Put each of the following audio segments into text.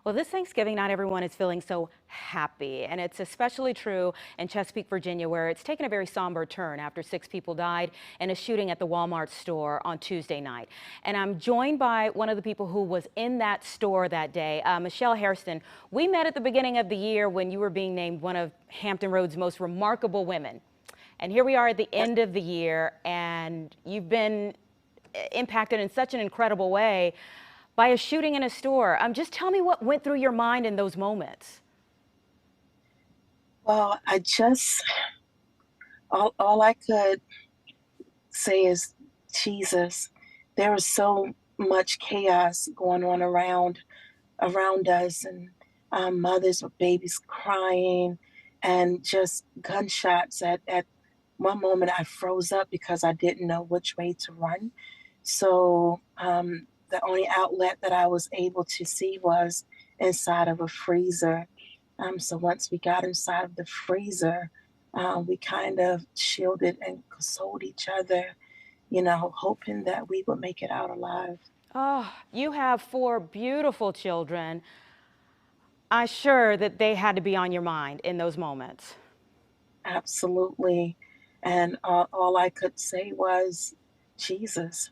Well, this Thanksgiving, not everyone is feeling so happy, and it's especially true in Chesapeake, Virginia, where it's taken a very somber turn after 6 people died in a shooting at the Walmart store on Tuesday night. And I'm joined by one of the people who was in that store that day, Mechele Hairston. We met at the beginning of the year when you were being named one of Hampton Roads' most remarkable women. And here we are at the end of the year, and you've been impacted in such an incredible way by a shooting in a store. Just tell me what went through your mind in those moments. Well, all I could say is Jesus. There was so much chaos going on around us, and mothers with babies crying, and just gunshots. At one moment, I froze up because I didn't know which way to run. So the only outlet that I was able to see was inside of a freezer. So once we got inside of the freezer, we kind of shielded and consoled each other, hoping that we would make it out alive. Oh, you have 4 beautiful children. I'm sure that they had to be on your mind in those moments. Absolutely. And all I could say was, Jesus.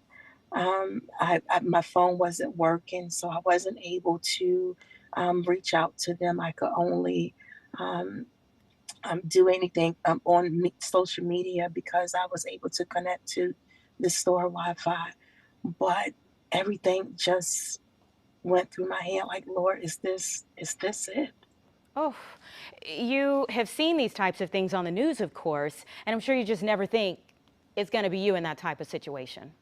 My phone wasn't working, so I wasn't able to reach out to them. I could only um, do anything on social media because I was able to connect to the store Wi-Fi. But everything just went through my head like, Lord, is this it? Oh, you have seen these types of things on the news, of course, and I'm sure you just never think it's going to be you in that type of situation.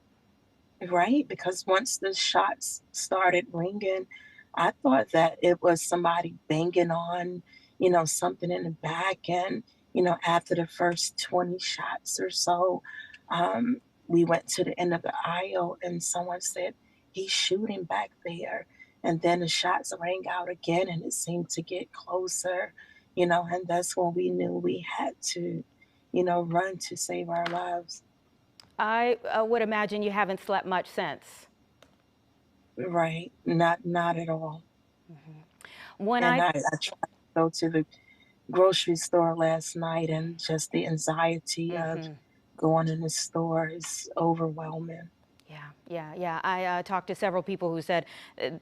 Right? Because once the shots started ringing, I thought that it was somebody banging on, something in the back. And, after the first 20 shots or so, we went to the end of the aisle and someone said, he's shooting back there. And then the shots rang out again and it seemed to get closer, and that's when we knew we had to, run to save our lives. I would imagine you haven't slept much since. Right. Not at all. When And I I tried to go to the grocery store last night, and just the anxiety of going in the store is overwhelming. Yeah. I talked to several people who said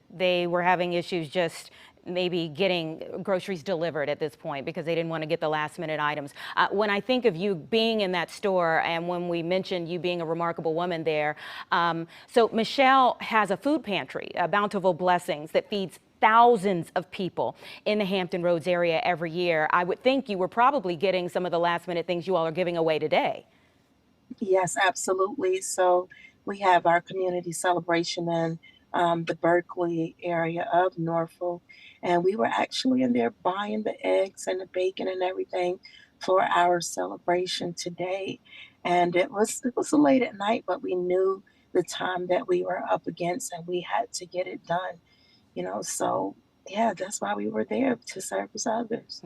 they were having issues just maybe getting groceries delivered at this point because they didn't want to get the last minute items. When I think of you being in that store and when we mentioned you being a remarkable woman there, so Mechele has a food pantry, Bountiful Blessings, that feeds thousands of people in the Hampton Roads area every year. I would think you were probably getting some of the last minute things you all are giving away today. Yes, absolutely. So we have our community celebration in the Berkeley area of Norfolk, and we were actually in there buying the eggs and the bacon and everything for our celebration today. And it was late at night, but we knew the time that we were up against, and we had to get it done. So yeah, that's why we were there to service others.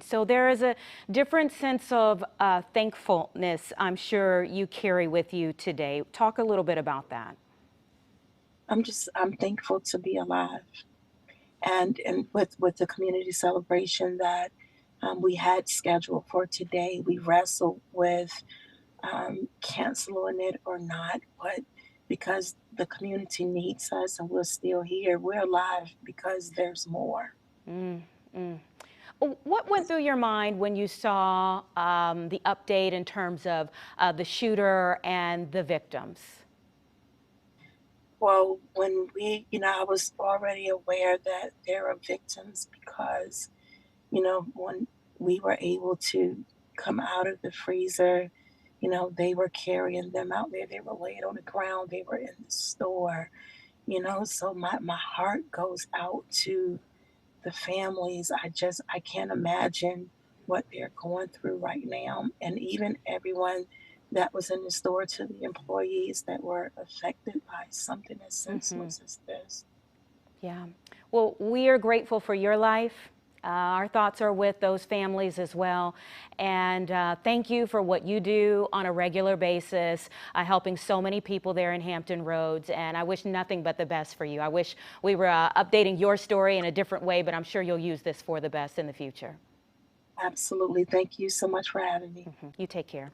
So there is a different sense of thankfulness I'm sure you carry with you today. Talk a little bit about that. I'm thankful to be alive. And with the community celebration that we had scheduled for today, we wrestled with canceling it or not, but because the community needs us and we're still here, we're alive because there's more. What went through your mind when you saw the update in terms of the shooter and the victims? Well, when I was already aware that there are victims because, when we were able to come out of the freezer, they were carrying them out there. They were laid on the ground. They were in the store, so my heart goes out to the families. I can't imagine what they're going through right now. And even everyone that was in the store, to the employees that were affected by something as senseless as this. Yeah. Well, we are grateful for your life Our thoughts are with those families as well. And thank you for what you do on a regular basis, helping so many people there in Hampton Roads. And I wish nothing but the best for you. I wish we were updating your story in a different way, but I'm sure you'll use this for the best in the future. Absolutely. Thank you so much for having me. You take care.